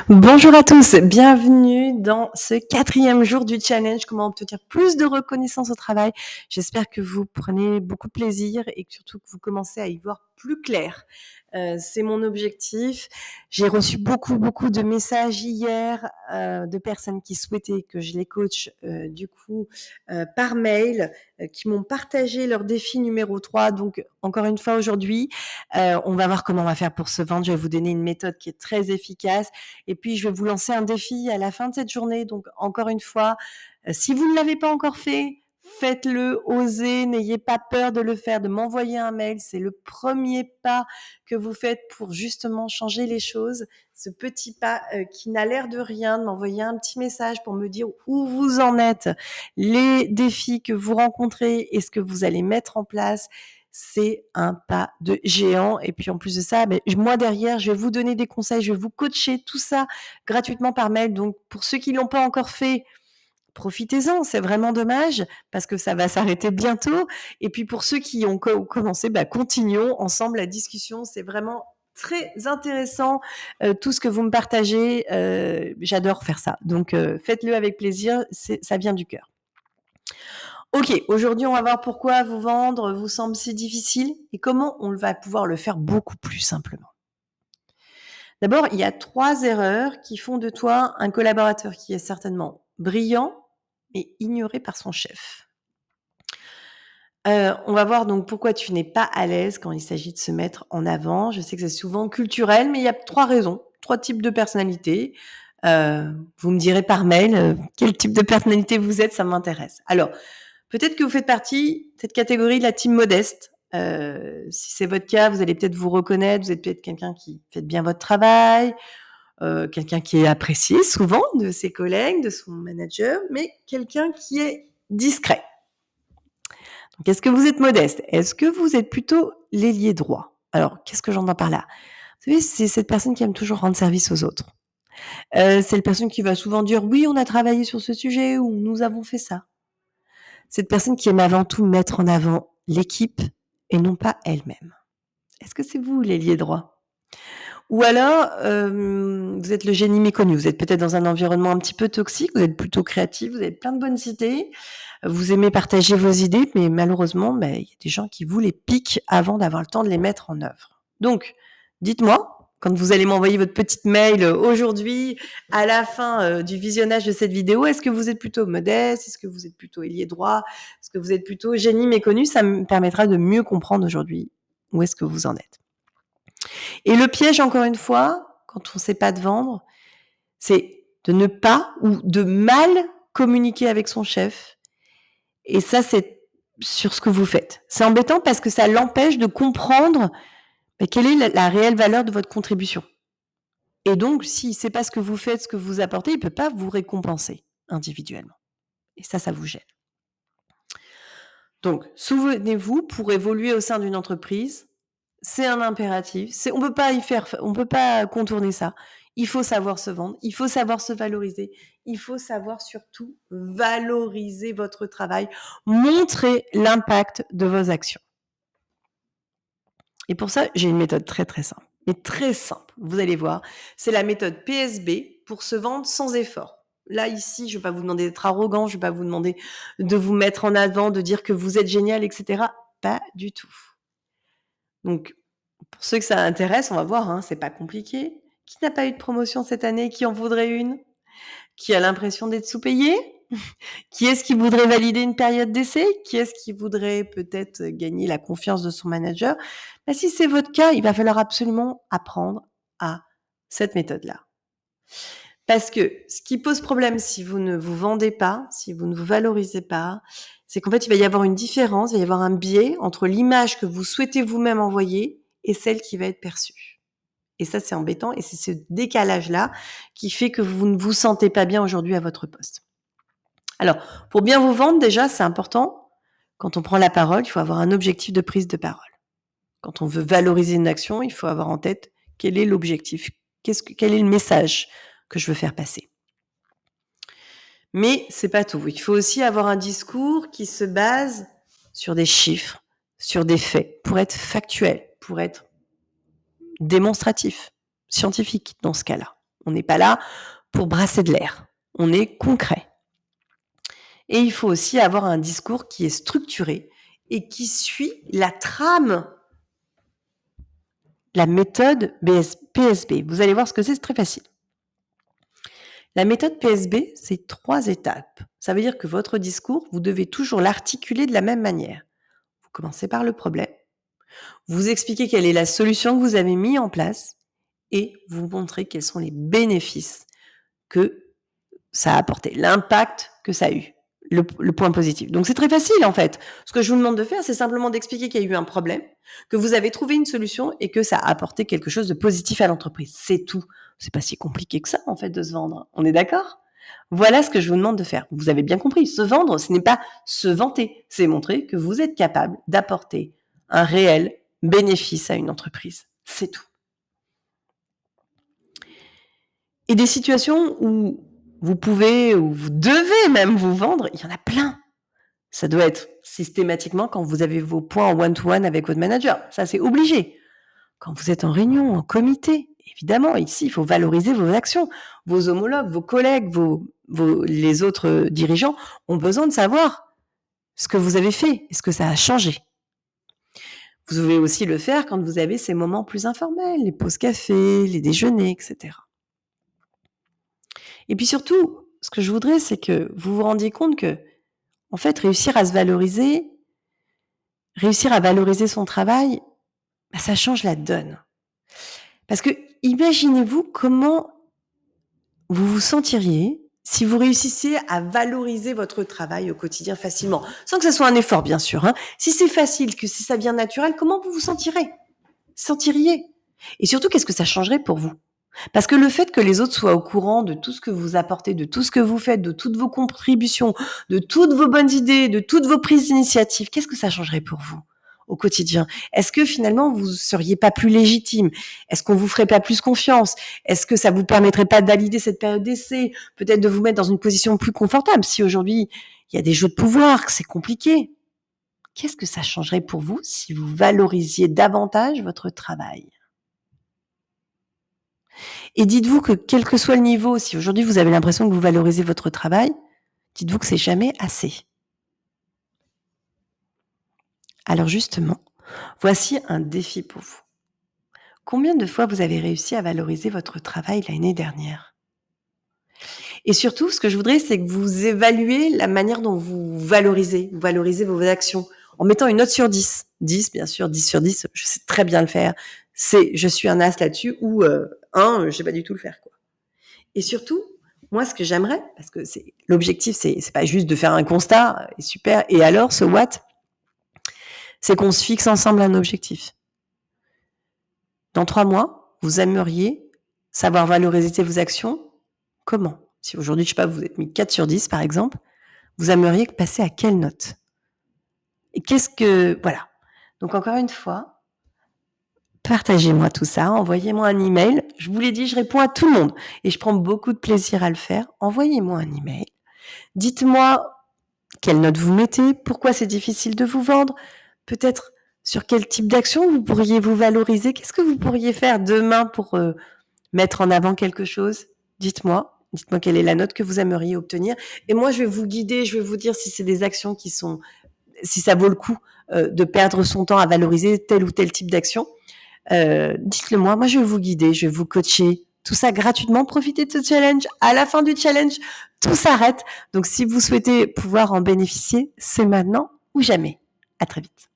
Bonjour à tous, bienvenue dans ce 4e jour du challenge Comment obtenir plus de reconnaissance au travail. J'espère que vous prenez beaucoup de plaisir et que surtout que vous commencez à y voir plus clair. C'est mon objectif. J'ai reçu beaucoup de messages hier, de personnes qui souhaitaient que je les coach, par mail, qui m'ont partagé leur défi numéro 3. Donc encore une fois aujourd'hui, on va voir comment on va faire pour se vendre. Je vais vous donner une méthode qui est très efficace et puis je vais vous lancer un défi à la fin de cette journée. Donc encore une fois, si vous ne l'avez pas encore fait, faites-le, osez, n'ayez pas peur de le faire, de m'envoyer un mail. C'est le premier pas que vous faites pour justement changer les choses. Ce petit pas qui n'a l'air de rien, de m'envoyer un petit message pour me dire où vous en êtes, les défis que vous rencontrez et ce que vous allez mettre en place. C'est un pas de géant. Et puis en plus de ça, moi derrière, je vais vous donner des conseils, je vais vous coacher, tout ça gratuitement par mail. Donc pour ceux qui l'ont pas encore fait, profitez-en, c'est vraiment dommage parce que ça va s'arrêter bientôt. Et puis pour ceux qui ont commencé, continuons ensemble la discussion. C'est vraiment très intéressant tout ce que vous me partagez. J'adore faire ça. Donc faites-le avec plaisir, ça vient du cœur. Ok, aujourd'hui on va voir pourquoi vous vendre vous semble si difficile et comment on va pouvoir le faire beaucoup plus simplement. D'abord, il y a 3 erreurs qui font de toi un collaborateur qui est certainement brillant, mais ignoré par son chef. On va voir donc pourquoi tu n'es pas à l'aise quand il s'agit de se mettre en avant. Je sais que c'est souvent culturel, mais il y a 3 raisons, 3 types de personnalités. Vous me direz par mail, quel type de personnalité vous êtes, ça m'intéresse. Alors, peut-être que vous faites partie de cette catégorie de la team modeste. Si c'est votre cas, vous allez peut-être vous reconnaître, vous êtes peut-être quelqu'un qui fait bien votre travail, quelqu'un qui est apprécié souvent de ses collègues, de son manager, mais quelqu'un qui est discret. Donc, est-ce que vous êtes modeste? Est-ce que vous êtes plutôt l'ailier droit? Alors, qu'est-ce que j'entends par là? Vous savez, c'est cette personne qui aime toujours rendre service aux autres. C'est la personne qui va souvent dire: «Oui, on a travaillé sur ce sujet» ou «Nous avons fait ça». Cette personne qui aime avant tout mettre en avant l'équipe et non pas elle-même. Est-ce que c'est vous l'ailier droit? Ou alors, vous êtes le génie méconnu. Vous êtes peut-être dans un environnement un petit peu toxique, vous êtes plutôt créatif, vous avez plein de bonnes idées, vous aimez partager vos idées, mais malheureusement, il y a des gens qui vous les piquent avant d'avoir le temps de les mettre en œuvre. Donc, dites-moi, quand vous allez m'envoyer votre petite mail, aujourd'hui, à la fin, du visionnage de cette vidéo, est-ce que vous êtes plutôt modeste? Est-ce que vous êtes plutôt ailier droit? Est-ce que vous êtes plutôt génie méconnu? Ça me permettra de mieux comprendre aujourd'hui où est-ce que vous en êtes. Et le piège, encore une fois, quand on ne sait pas te vendre, c'est de ne pas ou de mal communiquer avec son chef. Et ça, c'est sur ce que vous faites. C'est embêtant parce que ça l'empêche de comprendre quelle est la réelle valeur de votre contribution. Et donc, s'il ne sait pas ce que vous faites, ce que vous apportez, il ne peut pas vous récompenser individuellement. Et ça vous gêne. Donc, souvenez-vous, pour évoluer au sein d'une entreprise, c'est un impératif. On peut pas contourner ça. Il faut savoir se vendre, il faut savoir se valoriser, il faut savoir surtout valoriser votre travail, montrer l'impact de vos actions. Et pour ça, j'ai une méthode très simple, mais très simple. Vous allez voir, c'est la méthode PSB pour se vendre sans effort. Là, ici, je ne vais pas vous demander d'être arrogant, je ne vais pas vous demander de vous mettre en avant, de dire que vous êtes génial, etc. Pas du tout. Donc, pour ceux que ça intéresse, on va voir, c'est pas compliqué. Qui n'a pas eu de promotion cette année? Qui en voudrait une? Qui a l'impression d'être sous-payé? Qui est-ce qui voudrait valider une période d'essai? Qui est-ce qui voudrait peut-être gagner la confiance de son manager? Si c'est votre cas, il va falloir absolument apprendre à cette méthode-là. Parce que ce qui pose problème si vous ne vous vendez pas, si vous ne vous valorisez pas, c'est qu'en fait, il va y avoir une différence, il va y avoir un biais entre l'image que vous souhaitez vous-même envoyer et celle qui va être perçue. Et ça, c'est embêtant et c'est ce décalage-là qui fait que vous ne vous sentez pas bien aujourd'hui à votre poste. Alors, pour bien vous vendre, déjà, c'est important, quand on prend la parole, il faut avoir un objectif de prise de parole. Quand on veut valoriser une action, il faut avoir en tête quel est l'objectif, quel est le message que je veux faire passer. Mais c'est pas tout. Il faut aussi avoir un discours qui se base sur des chiffres, sur des faits, pour être factuel, pour être démonstratif, scientifique dans ce cas-là. On n'est pas là pour brasser de l'air. On est concret. Et il faut aussi avoir un discours qui est structuré et qui suit la trame, la méthode PSB. Vous allez voir ce que c'est très facile. La méthode PSB, c'est 3 étapes. Ça veut dire que votre discours, vous devez toujours l'articuler de la même manière. Vous commencez par le problème, vous expliquez quelle est la solution que vous avez mise en place et vous montrez quels sont les bénéfices que ça a apporté, l'impact que ça a eu, le point positif. Donc c'est très facile en fait. Ce que je vous demande de faire, c'est simplement d'expliquer qu'il y a eu un problème, que vous avez trouvé une solution et que ça a apporté quelque chose de positif à l'entreprise. C'est tout. C'est pas si compliqué que ça en fait de se vendre. On est d'accord ? Voilà ce que je vous demande de faire. Vous avez bien compris, se vendre, ce n'est pas se vanter, c'est montrer que vous êtes capable d'apporter un réel bénéfice à une entreprise. C'est tout. Et des situations où vous pouvez ou vous devez même vous vendre, il y en a plein. Ça doit être systématiquement quand vous avez vos points en one-to-one avec votre manager. Ça, c'est obligé. Quand vous êtes en réunion, en comité, évidemment, ici, il faut valoriser vos actions. Vos homologues, vos collègues, les autres dirigeants ont besoin de savoir ce que vous avez fait et ce que ça a changé. Vous pouvez aussi le faire quand vous avez ces moments plus informels, les pauses café, les déjeuners, etc. Et puis surtout, ce que je voudrais, c'est que vous vous rendiez compte que, en fait, réussir à valoriser son travail, ça change la donne. Parce que imaginez-vous comment vous vous sentiriez si vous réussissiez à valoriser votre travail au quotidien facilement, sans que ce soit un effort, bien sûr. Si c'est facile, que si ça vient naturel, comment vous vous sentiriez? Et surtout, qu'est-ce que ça changerait pour vous? Parce que le fait que les autres soient au courant de tout ce que vous apportez, de tout ce que vous faites, de toutes vos contributions, de toutes vos bonnes idées, de toutes vos prises d'initiative, qu'est-ce que ça changerait pour vous au quotidien? Est-ce que finalement vous seriez pas plus légitime? Est-ce qu'on vous ferait pas plus confiance? Est-ce que ça vous permettrait pas de valider cette période d'essai? Peut-être de vous mettre dans une position plus confortable si aujourd'hui il y a des jeux de pouvoir, que c'est compliqué. Qu'est-ce que ça changerait pour vous si vous valorisiez davantage votre travail? Et dites-vous que quel que soit le niveau, si aujourd'hui vous avez l'impression que vous valorisez votre travail, dites-vous que c'est jamais assez. Alors justement, voici un défi pour vous. Combien de fois vous avez réussi à valoriser votre travail l'année dernière? Et surtout, ce que je voudrais, c'est que vous évaluez la manière dont vous valorisez vos actions, en mettant une note sur 10. 10, bien sûr, 10 sur 10, je sais très bien le faire. Je suis un as là-dessus, ou 1, je sais pas du tout le faire, quoi. Et surtout, moi, ce que j'aimerais, parce que l'objectif, c'est pas juste de faire un constat, et super, et alors, so what? C'est qu'on se fixe ensemble un objectif. Dans 3 mois, vous aimeriez savoir valoriser vos actions. Comment? Si aujourd'hui, je sais pas, vous êtes mis 4 sur 10, par exemple, vous aimeriez passer à quelle note? Et voilà. Donc, encore une fois, partagez-moi tout ça, envoyez-moi un email. Je vous l'ai dit, je réponds à tout le monde et je prends beaucoup de plaisir à le faire. Envoyez-moi un email. Dites-moi quelle note vous mettez, pourquoi c'est difficile de vous vendre, peut-être sur quel type d'action vous pourriez vous valoriser, qu'est-ce que vous pourriez faire demain pour mettre en avant quelque chose? Dites-moi quelle est la note que vous aimeriez obtenir. Et moi, je vais vous guider, je vais vous dire si c'est des actions si ça vaut le coup de perdre son temps à valoriser tel ou tel type d'action. Dites-le moi, je vais vous guider, je vais vous coacher, tout ça gratuitement. Profitez de ce challenge. À la fin du challenge, tout s'arrête. Donc, si vous souhaitez pouvoir en bénéficier, c'est maintenant ou jamais. À très vite.